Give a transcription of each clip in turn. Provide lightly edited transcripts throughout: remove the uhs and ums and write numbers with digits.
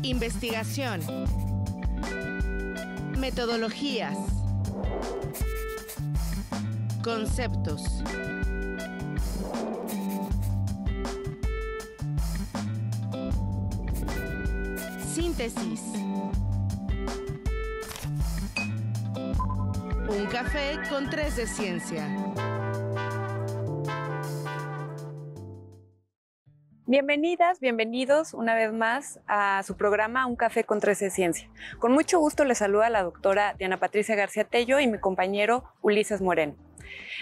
Investigación. Metodologías. Conceptos. Síntesis. Un café con 3 de ciencia. Bienvenidas, bienvenidos una vez más a su programa Un Café con 3 de Ciencia. Con mucho gusto les saluda la doctora Diana Patricia García Tello y mi compañero Ulises Moreno.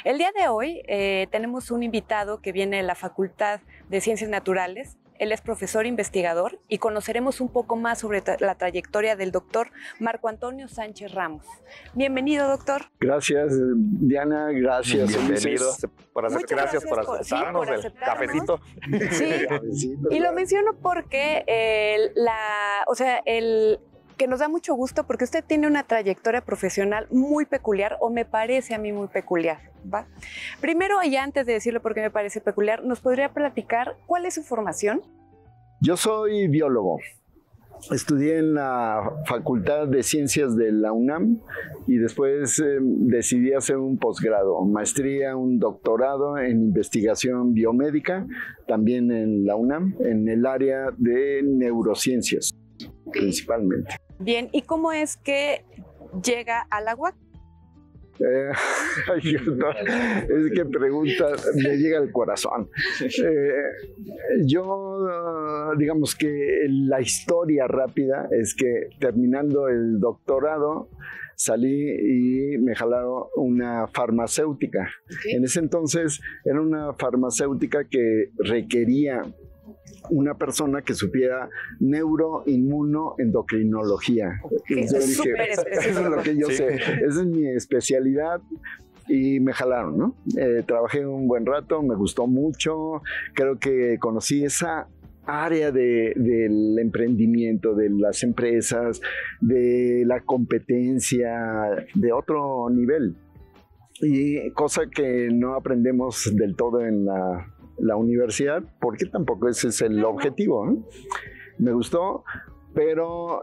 El día de hoy tenemos un invitado que viene de la Facultad de Ciencias Naturales. Él es profesor investigador y conoceremos un poco más sobre la trayectoria del doctor Marco Antonio Sánchez Ramos. Bienvenido, doctor. Gracias, Diana. Gracias. Bienvenido. Gracias por aceptarnos el cafecito. Sí, y lo menciono porque que nos da mucho gusto porque usted tiene una trayectoria profesional muy peculiar, o me parece a mí muy peculiar, ¿va? Primero, y antes de decirle por qué me parece peculiar, ¿nos podría platicar cuál es su formación? Yo soy biólogo. Estudié en la Facultad de Ciencias de la UNAM y después decidí hacer un posgrado, maestría, un doctorado en investigación biomédica, también en la UNAM, en el área de neurociencias, principalmente. Bien, ¿y cómo es que llega a la UAC? Es que pregunta, me llega al corazón. Digamos que la historia rápida es que terminando el doctorado salí y me jalaron una farmacéutica. Okay. En ese entonces era una farmacéutica que requería una persona que supiera neuroinmunoendocrinología. Okay. Yo dije, eso es lo que yo sé, esa es mi especialidad. Y me jalaron, ¿no? Trabajé un buen rato, me gustó mucho, creo que conocí esa área del emprendimiento, de las empresas, de la competencia, de otro nivel. Y cosa que no aprendemos del todo en la universidad, porque tampoco ese es el objetivo, ¿no? Me gustó, pero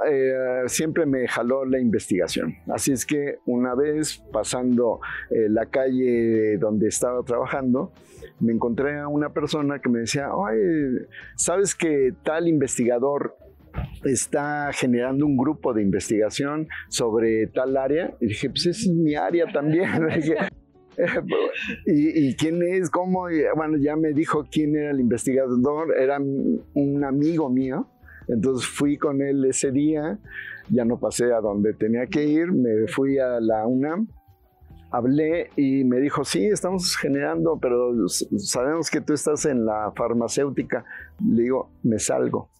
siempre me jaló la investigación. Así es que una vez pasando la calle donde estaba trabajando, me encontré a una persona que me decía, oye, ¿sabes que tal investigador está generando un grupo de investigación sobre tal área? Y dije, pues esa es mi área también. ¿Y quién es? ¿Cómo? Y, bueno, ya me dijo quién era el investigador, era un amigo mío, entonces fui con él ese día, ya no pasé a donde tenía que ir, me fui a la UNAM, hablé y me dijo, sí, estamos generando, pero sabemos que tú estás en la farmacéutica. Le digo, me salgo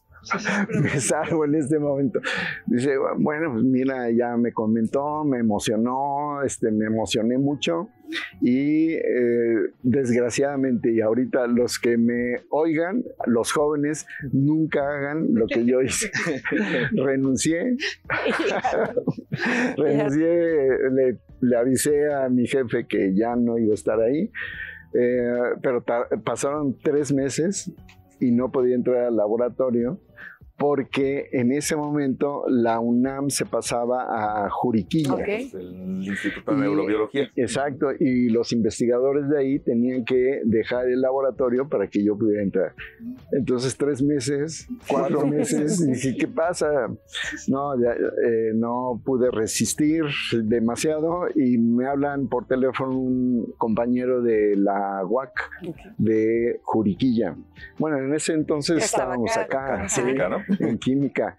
en este momento. Dice, bueno, pues mira, ya me comentó, me emocionó, me emocioné mucho y desgraciadamente, y ahorita los que me oigan, los jóvenes, nunca hagan lo que yo hice. Renuncié, le avisé a mi jefe que ya no iba a estar ahí, pero pasaron 3 meses y no podía entrar al laboratorio porque en ese momento la UNAM se pasaba a Juriquilla. Okay. El Instituto de Neurobiología. Exacto, y los investigadores de ahí tenían que dejar el laboratorio para que yo pudiera entrar. Entonces 3 meses, 4 meses, dije, ¿qué pasa? No, no pude resistir demasiado y me hablan por teléfono un compañero de la UAC de Juriquilla. Bueno, en ese entonces estábamos acá, ¿sí? ¿No? En química.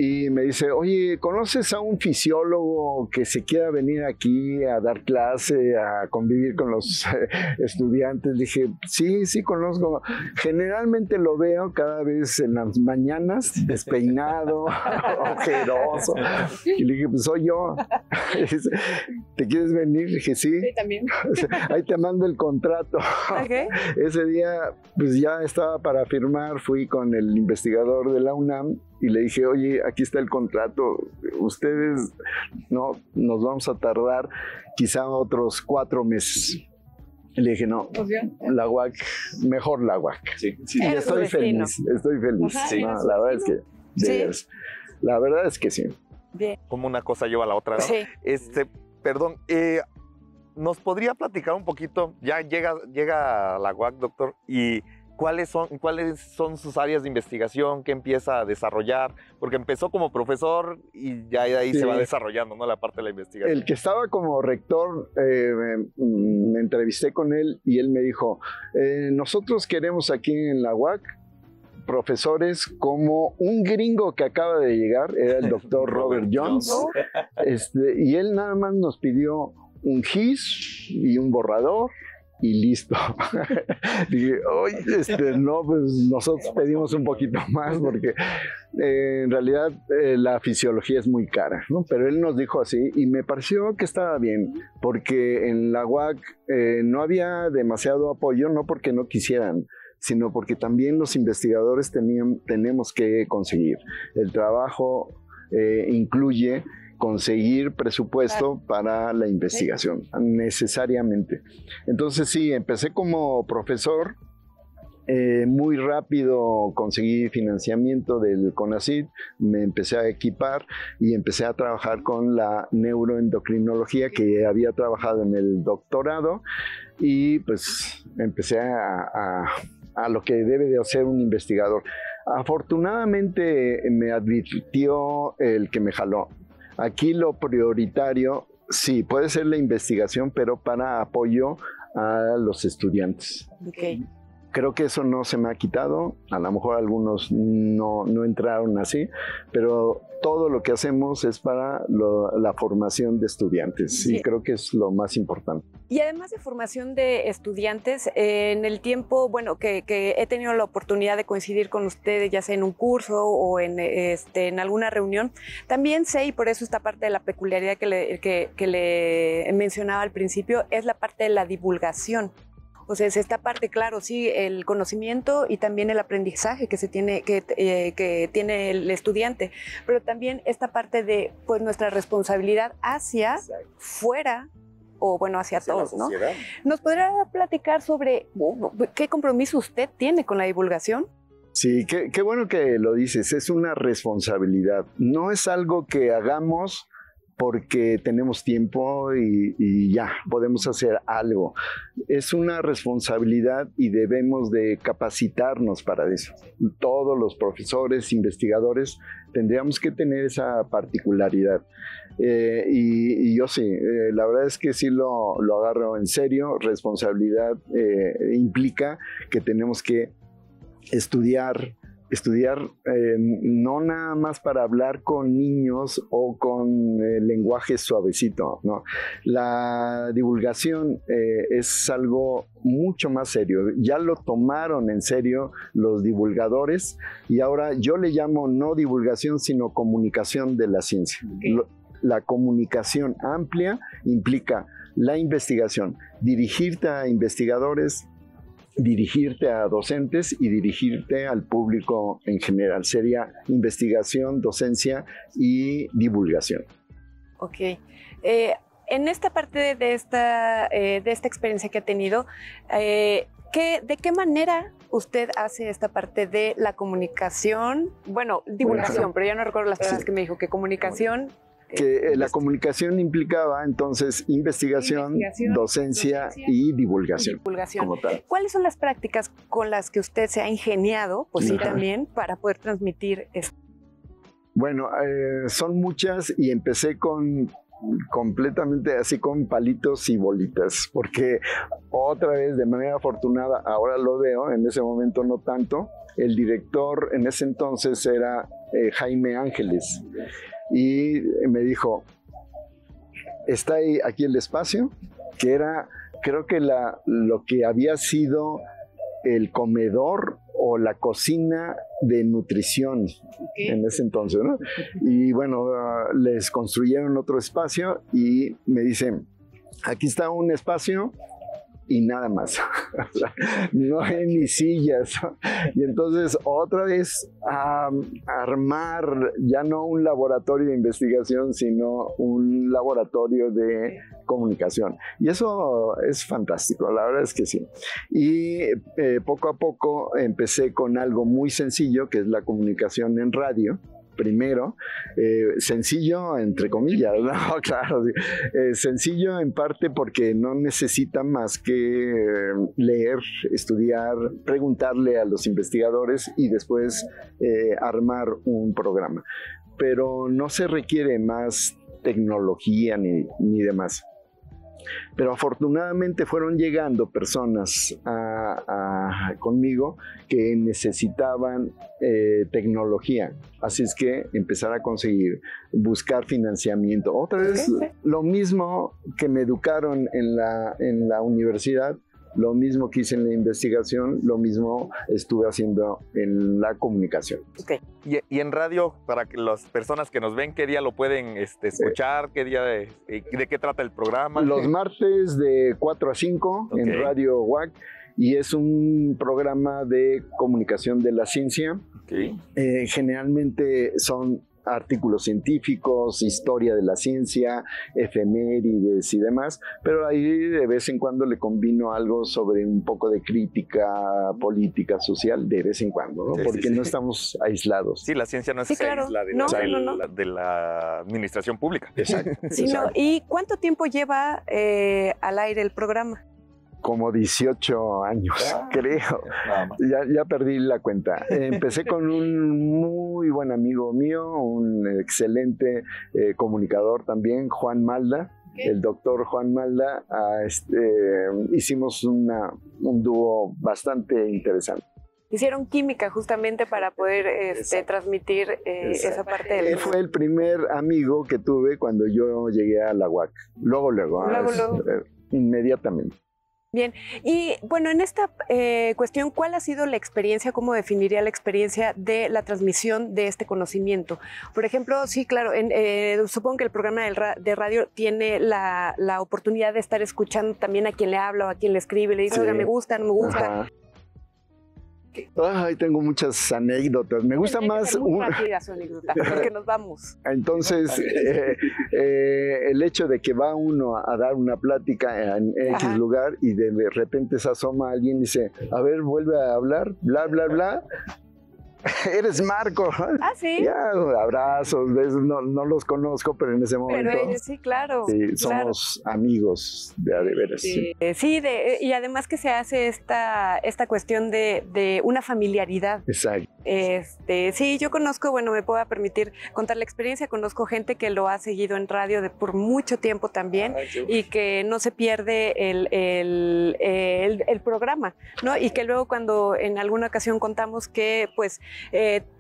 Y me dice, oye, ¿conoces a un fisiólogo que se quiera venir aquí a dar clase, a convivir con los estudiantes? Dije, sí, conozco. Generalmente lo veo cada vez en las mañanas, despeinado, ojeroso. Y le dije, pues soy yo. ¿Te quieres venir? Dije, sí. Sí, también. Ahí te mando el contrato. Okay. Ese día, pues ya estaba para firmar, fui con el investigador de la UNAM y le dije, oye, aquí está el contrato, ustedes no nos vamos a tardar quizá otros 4 meses. Y le dije, no, la UAC, mejor la UAC. Sí. Y estoy feliz. Ajá, Sí, no, la verdad es que Sí. La verdad es que sí. Bien. Como una cosa lleva a la otra, ¿no? Sí. Perdón, ¿nos podría platicar un poquito? Ya llega a la UAC, doctor, y ¿cuáles son sus áreas de investigación? ¿Qué empieza a desarrollar? Porque empezó como profesor y ya de ahí se va desarrollando, ¿no? La parte de la investigación. El que estaba como rector, me entrevisté con él y él me dijo, nosotros queremos aquí en la UAC profesores como un gringo que acaba de llegar, era el doctor Robert Jones, y él nada más nos pidió un GIS y un borrador y listo. Dije, oye, no, pues nosotros pedimos un poquito más porque en realidad la fisiología es muy cara, ¿no? Pero él nos dijo así y me pareció que estaba bien porque en la UAC no había demasiado apoyo, no porque no quisieran, sino porque también los investigadores tenemos que conseguir. El trabajo incluye conseguir presupuesto para la investigación, necesariamente. Entonces sí, empecé como profesor, muy rápido conseguí financiamiento del CONACYT, me empecé a equipar y empecé a trabajar con la neuroendocrinología que había trabajado en el doctorado y pues empecé a lo que debe de hacer un investigador. Afortunadamente me advirtió el que me jaló. Aquí lo prioritario, sí, puede ser la investigación, pero para apoyo a los estudiantes. Okay. Creo que eso no se me ha quitado, a lo mejor algunos no entraron así, pero todo lo que hacemos es para la formación de estudiantes y creo que es lo más importante. Y además de formación de estudiantes, en el tiempo, bueno, que he tenido la oportunidad de coincidir con ustedes, ya sea en un curso o en alguna reunión, también sé, y por eso esta parte de la peculiaridad que le mencionaba al principio, es la parte de la divulgación. O sea, es esta parte, claro, sí, el conocimiento y también el aprendizaje que tiene el estudiante, pero también esta parte de pues nuestra responsabilidad hacia fuera o bueno, hacia todos, ¿no? ¿Nos podrá platicar sobre qué compromiso usted tiene con la divulgación? Sí, qué bueno que lo dices, es una responsabilidad, no es algo que hagamos porque tenemos tiempo y ya, podemos hacer algo. Es una responsabilidad y debemos de capacitarnos para eso. Todos los profesores, investigadores, tendríamos que tener esa particularidad. Y yo sí, la verdad es que sí lo agarro en serio. Responsabilidad implica que tenemos que estudiar no nada más para hablar con niños o con lenguaje suavecito, ¿no? La divulgación es algo mucho más serio. Ya lo tomaron en serio los divulgadores y ahora yo le llamo no divulgación, sino comunicación de la ciencia. Okay. La comunicación amplia implica la investigación, dirigirte a investigadores, dirigirte a docentes y dirigirte al público en general. Sería investigación, docencia y divulgación. Ok. En esta parte de esta experiencia que ha tenido, ¿de qué manera usted hace esta parte de la comunicación? Bueno, divulgación, pero ya no recuerdo las palabras que me dijo, que comunicación... Que la comunicación implicaba entonces investigación, docencia y divulgación. Como tal. ¿Cuáles son las prácticas con las que usted se ha ingeniado, pues sí, también, para poder transmitir esto? Bueno, son muchas y empecé completamente así con palitos y bolitas, porque otra vez de manera afortunada, ahora lo veo, en ese momento no tanto, el director en ese entonces era Jaime Ángeles. Y me dijo, está aquí el espacio, que era, creo que lo que había sido el comedor o la cocina de nutrición en ese entonces, ¿no? Y bueno, les construyeron otro espacio y me dicen, aquí está un espacio y nada más. No hay ni sillas. Y entonces otra vez armar ya no un laboratorio de investigación, sino un laboratorio de comunicación. Y eso es fantástico, la verdad es que sí. Y poco a poco empecé con algo muy sencillo, que es la comunicación en radio. primero, sencillo entre comillas, ¿no? Claro, sí. Sencillo en parte porque no necesita más que leer, estudiar, preguntarle a los investigadores y después armar un programa. Pero no se requiere más tecnología ni demás. Pero afortunadamente fueron llegando personas conmigo que necesitaban tecnología. Así es que empezar a conseguir, buscar financiamiento. Otra vez, lo mismo que me educaron en la universidad, lo mismo que hice en la investigación, lo mismo estuve haciendo en la comunicación. Okay. Y en radio, para que las personas que nos ven, ¿qué día lo pueden escuchar? ¿Qué día de qué trata el programa? Los martes de 4 a 5 en Radio UAC, y es un programa de comunicación de la ciencia. Okay. Generalmente son artículos científicos, historia de la ciencia, efemérides y demás, pero ahí de vez en cuando le combino algo sobre un poco de crítica política, social, de vez en cuando, ¿no? Sí, porque sí. No estamos aislados. Sí, la ciencia no es claro. isla de la administración pública. Exacto. Sí, no. ¿Y cuánto tiempo lleva al aire el programa? Como 18 años, creo. Nada más. Ya perdí la cuenta. Empecé con un muy buen amigo mío, un excelente comunicador también, Juan Malda, el doctor Juan Malda. Hicimos un dúo bastante interesante. Hicieron química justamente para poder transmitir esa parte del... Él fue el primer amigo que tuve cuando yo llegué a la UAC. Luego. Inmediatamente. Bien, y bueno, en esta cuestión, ¿cuál ha sido la experiencia, cómo definiría la experiencia de la transmisión de este conocimiento? Por ejemplo, sí, claro, supongo que el programa de radio tiene la oportunidad de estar escuchando también a quien le habla o a quien le escribe, le dice, sí. Oiga, me gusta, no me gusta. Ajá. Ay, tengo muchas anécdotas. Me gusta más... Muy rápida su anécdota, porque nos vamos. Entonces, el hecho de que va uno a dar una plática en X lugar y de repente se asoma alguien y dice, a ver, vuelve a hablar, bla, bla, bla. Eres Marco. Ah, sí. Ya, abrazos, no los conozco, pero en ese momento. Pero ellos sí, claro. Sí, somos amigos de veras. Sí, y además que se hace esta cuestión de una familiaridad. Exacto. Sí, yo conozco, bueno, me puedo permitir contar la experiencia, conozco gente que lo ha seguido en radio por mucho tiempo también y que no se pierde el programa, ¿no? Y que luego cuando en alguna ocasión contamos que pues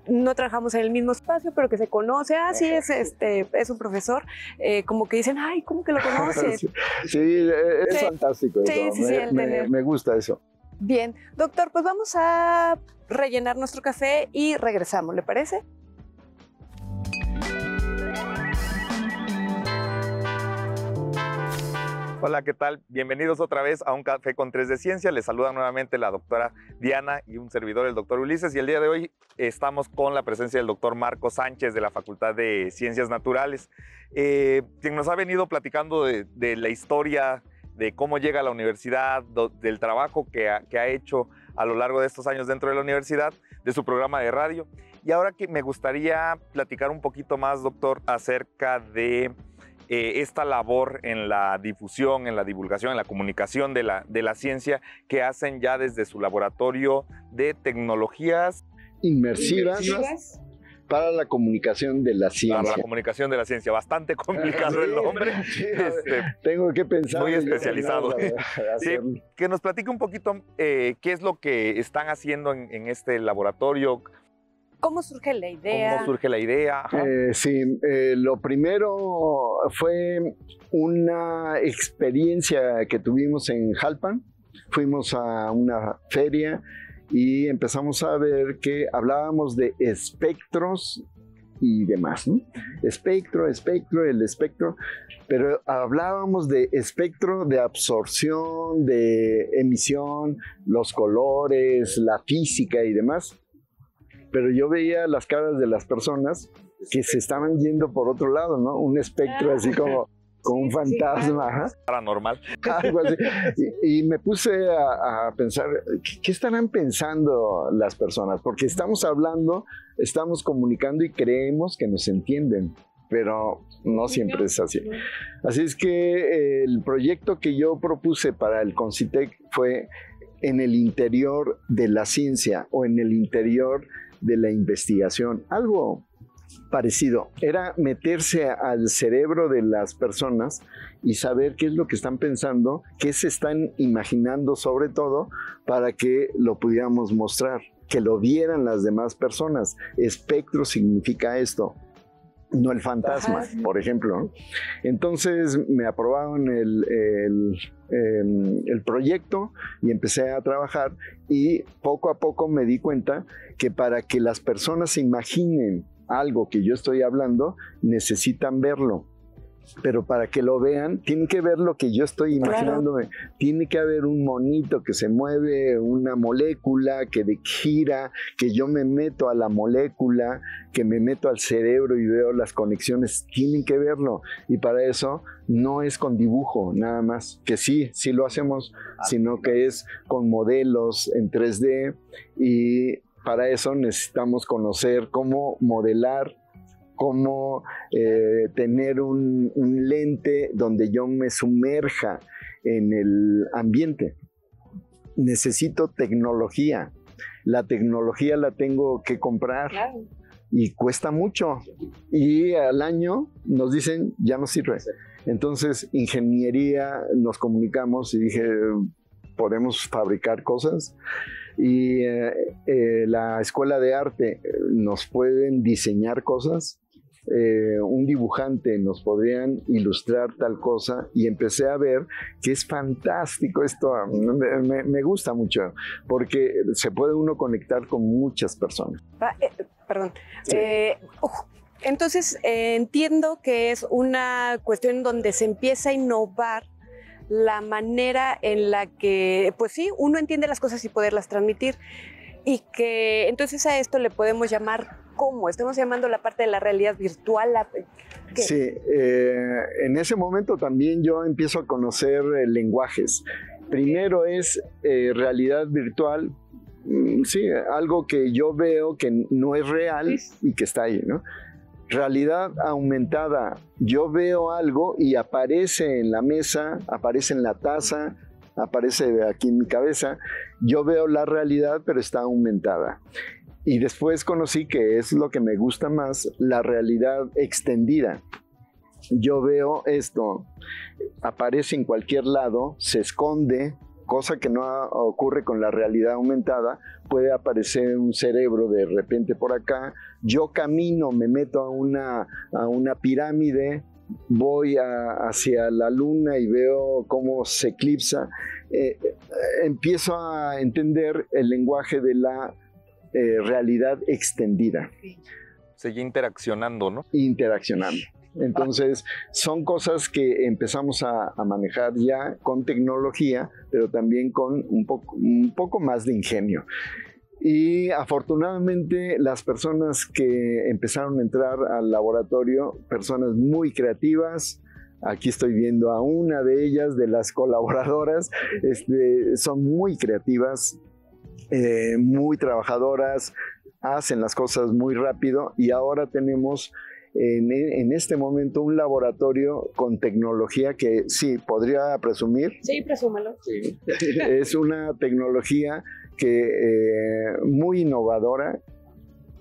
no trabajamos en el mismo espacio, pero que se conoce, sí, es un profesor, como que dicen, ay, ¿cómo que lo conoces? Sí, es fantástico eso. Sí, me gusta eso. Bien, doctor, pues vamos a rellenar nuestro café y regresamos, ¿le parece? Hola, ¿qué tal? Bienvenidos otra vez a Un Café con 3 de Ciencia. Les saluda nuevamente la doctora Diana y un servidor, el doctor Ulises. Y el día de hoy estamos con la presencia del doctor Marco Sánchez de la Facultad de Ciencias Naturales, quien nos ha venido platicando de la historia, de cómo llega a la universidad, del trabajo que ha hecho a lo largo de estos años dentro de la universidad, de su programa de radio. Y ahora que me gustaría platicar un poquito más, doctor, acerca de esta labor en la difusión, en la divulgación, en la comunicación de la ciencia que hacen ya desde su laboratorio de tecnologías inmersivas para la comunicación de la ciencia. Para la comunicación de la ciencia. Bastante complicado el nombre. Tengo que pensar. Muy especializado. Sí, que nos platique un poquito qué es lo que están haciendo en este laboratorio. ¿Cómo surge la idea? ¿Cómo surge la idea? Lo primero fue una experiencia que tuvimos en Jalpan. Fuimos a una feria y empezamos a ver que hablábamos de espectros y demás, ¿no? Espectro, el espectro, pero hablábamos de espectro de absorción, de emisión, los colores, la física y demás. Pero yo veía las caras de las personas que se estaban yendo por otro lado, ¿no? Un espectro así como, con un fantasma. Ajá. Paranormal. Algo así. Y me puse a pensar, ¿qué estarán pensando las personas? Porque estamos hablando, estamos comunicando y creemos que nos entienden, pero no siempre es así. Así es que el proyecto que yo propuse para el Concitec fue en el interior de la ciencia o en el interior de la investigación. Algo parecido. Era meterse al cerebro de las personas y saber qué es lo que están pensando, qué se están imaginando sobre todo, para que lo pudiéramos mostrar, que lo vieran las demás personas. Espectro significa esto, no el fantasma, por ejemplo, ¿no? Entonces me aprobaron el proyecto y empecé a trabajar, y poco a poco me di cuenta que para que las personas se imaginen algo que yo estoy hablando, necesitan verlo. Pero para que lo vean, tienen que ver lo que yo estoy imaginándome. Claro. Tiene que haber un monito que se mueve, una molécula que gira, que yo me meto a la molécula, que me meto al cerebro y veo las conexiones. Tienen que verlo. Y para eso no es con dibujo nada más, que sí lo hacemos, sino que es con modelos en 3D, y para eso necesitamos conocer cómo modelar, cómo tener un lente donde yo me sumerja en el ambiente. Necesito tecnología. La tecnología la tengo que comprar, claro, y cuesta mucho. Y al año nos dicen, ya no sirve. Entonces, ingeniería, nos comunicamos y dije, ¿podemos fabricar cosas? Y la escuela de arte, ¿nos pueden diseñar cosas? Un dibujante, ¿nos podrían ilustrar tal cosa? Y empecé a ver que es fantástico esto, me gusta mucho, porque se puede uno conectar con muchas personas. Perdón. Sí. Entonces, entiendo que es una cuestión donde se empieza a innovar la manera en la que, pues sí, uno entiende las cosas y poderlas transmitir, y que entonces a esto le podemos llamar, ¿cómo? Estamos llamando la parte de la realidad virtual. ¿Qué? Sí, en ese momento también yo empiezo a conocer lenguajes. Primero es realidad virtual, sí, algo que yo veo que no es real y que está ahí, ¿no? Realidad aumentada, yo veo algo y aparece en la mesa, aparece en la taza, aparece aquí en mi cabeza. Yo veo la realidad, pero está aumentada. Y después conocí, que es lo que me gusta más, la realidad extendida. Yo veo esto, aparece en cualquier lado, se esconde, cosa que no ocurre con la realidad aumentada. Puede aparecer un cerebro de repente por acá, yo camino, me meto a una pirámide, voy hacia la luna y veo cómo se eclipsa. Empiezo a entender el lenguaje de la realidad extendida. Seguí interaccionando, ¿no? Interaccionando. Entonces, son cosas que empezamos a manejar ya con tecnología, pero también con un poco más de ingenio. Y afortunadamente las personas que empezaron a entrar al laboratorio, personas muy creativas, aquí estoy viendo a una de ellas, de las colaboradoras, son muy creativas, muy trabajadoras, hacen las cosas muy rápido, y ahora tenemos en este momento un laboratorio con tecnología que sí, podría presumir. Sí, presúmalo. Sí. Es una tecnología que muy innovadora,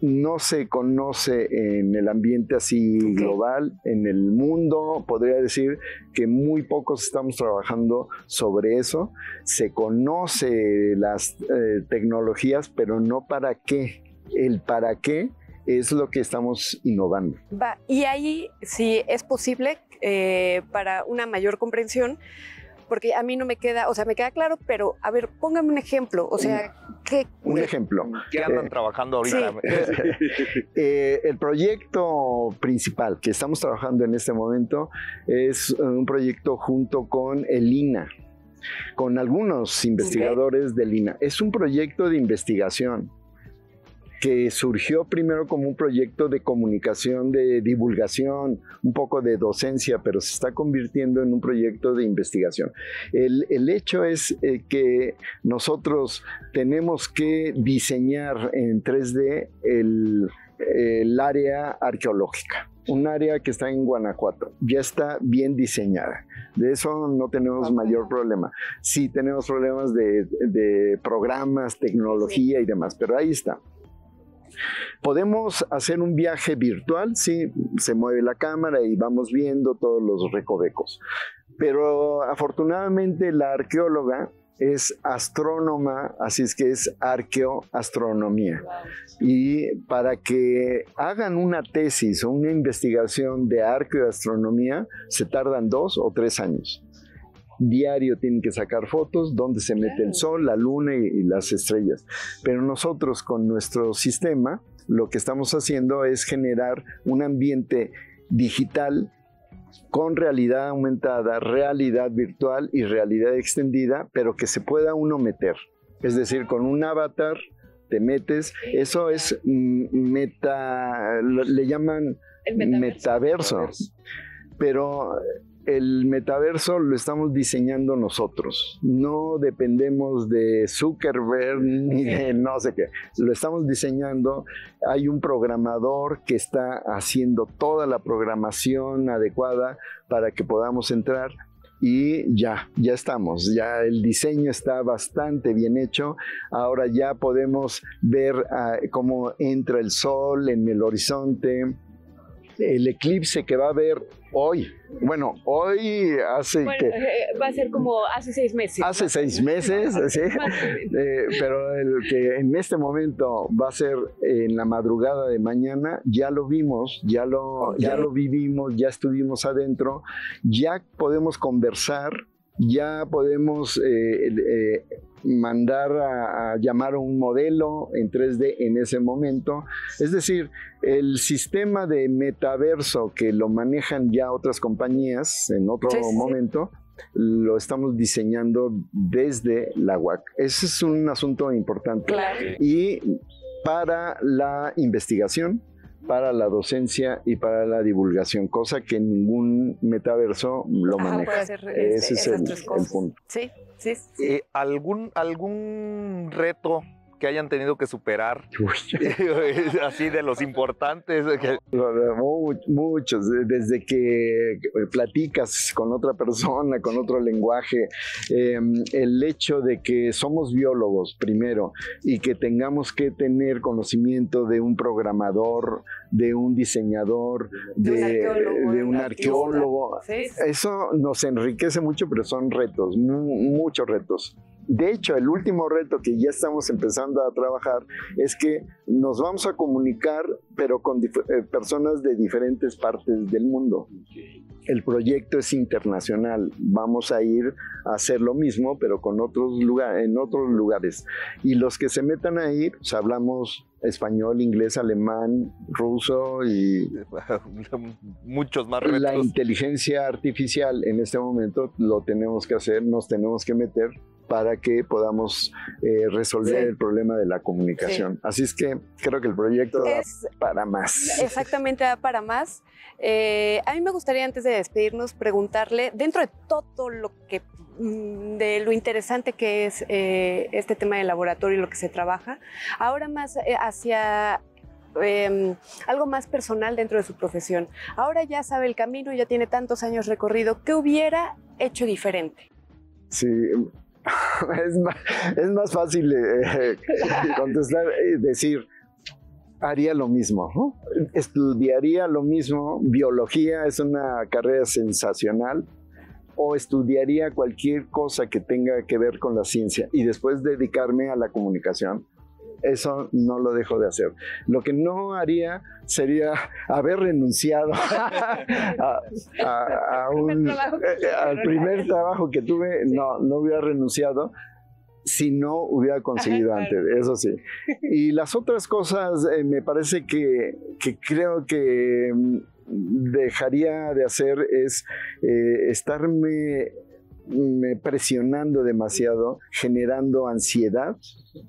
no se conoce en el ambiente así global, en el mundo. Podría decir que muy pocos estamos trabajando sobre eso. Se conoce las tecnologías, pero no para qué. El para qué es lo que estamos innovando. Y ahí, si es posible, para una mayor comprensión, porque a mí no me queda, o sea, me queda claro, pero a ver, póngame un ejemplo, o sea, un ejemplo. ¿Qué andan trabajando ahorita? Sí. El proyecto principal que estamos trabajando en este momento es un proyecto junto con el INAH, con algunos investigadores del INAH. Es un proyecto de investigación. que surgió primero como un proyecto de comunicación, de divulgación, un poco de docencia, pero se está convirtiendo en un proyecto de investigación. El hecho es que nosotros tenemos que diseñar en 3D el área arqueológica. Un área que está en Guanajuato, ya está bien diseñada. De eso no tenemos mayor problema. Sí tenemos problemas de programas, tecnología y demás, pero ahí está. Podemos hacer un viaje virtual, sí, se mueve la cámara y vamos viendo todos los recovecos. Pero afortunadamente la arqueóloga es astrónoma, así es que es arqueoastronomía. Y para que hagan una tesis o una investigación de arqueoastronomía, se tardan 2 o 3 años. Diario tienen que sacar fotos donde se mete el sol, la luna y las estrellas. Pero nosotros con nuestro sistema lo que estamos haciendo es generar un ambiente digital con realidad aumentada, realidad virtual y realidad extendida, pero que se pueda uno meter. Es decir, con un avatar te metes, eso es le llaman metaverso. Pero el metaverso lo estamos diseñando nosotros. No dependemos de Zuckerberg ni de no sé qué. Lo estamos diseñando. Hay un programador que está haciendo toda la programación adecuada para que podamos entrar. Y ya estamos, ya el diseño está bastante bien hecho. Ahora ya podemos ver cómo entra el sol en el horizonte. El eclipse que va a haber hoy. Bueno, hoy hace que... Va a ser como hace 6 meses. Hace 6 meses, sí. Pero el que en este momento va a ser en la madrugada de mañana, ya lo vimos, ya lo vivimos, ya estuvimos adentro, ya podemos conversar, ya podemos mandar a llamar a un modelo en 3D en ese momento. Es decir, el sistema de metaverso que lo manejan ya otras compañías en otro momento, lo estamos diseñando desde la UAC. Ese es un asunto importante. Claro. Y para la investigación, para la docencia y para la divulgación, cosa que ningún metaverso lo maneja. Ese es el punto. Sí. ¿Algún reto que hayan tenido que superar? Así de los importantes. Muchos, desde que platicas con otra persona, con otro lenguaje, el hecho de que somos biólogos primero y que tengamos que tener conocimiento de un programador, de un diseñador, de un arqueólogo. Sí. Eso nos enriquece mucho, pero son retos, muchos retos. De hecho, el último reto que ya estamos empezando a trabajar es que nos vamos a comunicar, pero con personas de diferentes partes del mundo. El proyecto es internacional. Vamos a ir a hacer lo mismo, pero con en otros lugares. Y los que se metan ahí, pues hablamos español, inglés, alemán, ruso y muchos más retos. La inteligencia artificial en este momento lo tenemos que hacer, nos tenemos que meter para que podamos resolver el problema de la comunicación. Sí. Así es que creo que el proyecto da para más. Exactamente, da para más. A mí me gustaría, antes de despedirnos, preguntarle, dentro de todo de lo interesante que es este tema del laboratorio y lo que se trabaja, ahora más hacia algo más personal dentro de su profesión. Ahora ya sabe el camino, ya tiene tantos años recorrido. ¿Qué hubiera hecho diferente? Sí, es más fácil contestar y decir, haría lo mismo, ¿no? Estudiaría lo mismo. Biología es una carrera sensacional. O estudiaría cualquier cosa que tenga que ver con la ciencia y después dedicarme a la comunicación. Eso no lo dejo de hacer. Lo que no haría sería haber renunciado al primer trabajo que tuve. No hubiera renunciado si no hubiera conseguido antes, eso sí. Y las otras cosas me parece que creo que dejaría de hacer es estarme presionando demasiado, generando ansiedad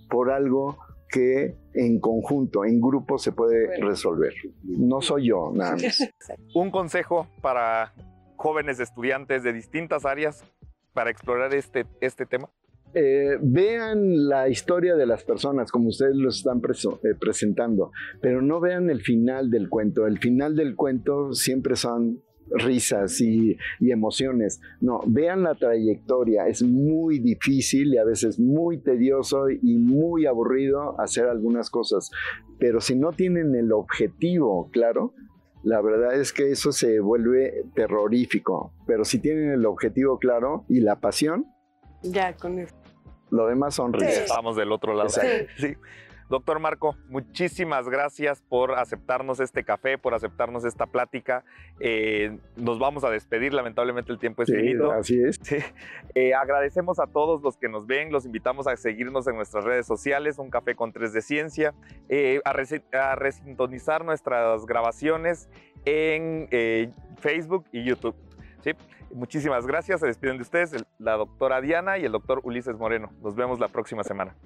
por algo que en conjunto, en grupo se puede resolver. No soy yo, nada más. Un consejo para jóvenes estudiantes de distintas áreas para explorar este tema. Vean la historia de las personas como ustedes lo están presentando, pero no vean el final del cuento. El final del cuento siempre son risas y emociones. No, vean la trayectoria. Es muy difícil y a veces muy tedioso y muy aburrido hacer algunas cosas, pero si no tienen el objetivo claro, la verdad es que eso se vuelve terrorífico. Pero si tienen el objetivo claro y la pasión, ya con eso. Lo demás son risas. Estamos del otro lado. Sí. Sí. Doctor Marco, muchísimas gracias por aceptarnos este café, por aceptarnos esta plática. Nos vamos a despedir, lamentablemente el tiempo es finito. Así es. Sí. Agradecemos a todos los que nos ven, los invitamos a seguirnos en nuestras redes sociales, Un Café con 3 de Ciencia, a resintonizar nuestras grabaciones en Facebook y YouTube. ¿Sí? Muchísimas gracias, se despiden de ustedes la doctora Diana y el doctor Ulises Moreno. Nos vemos la próxima semana.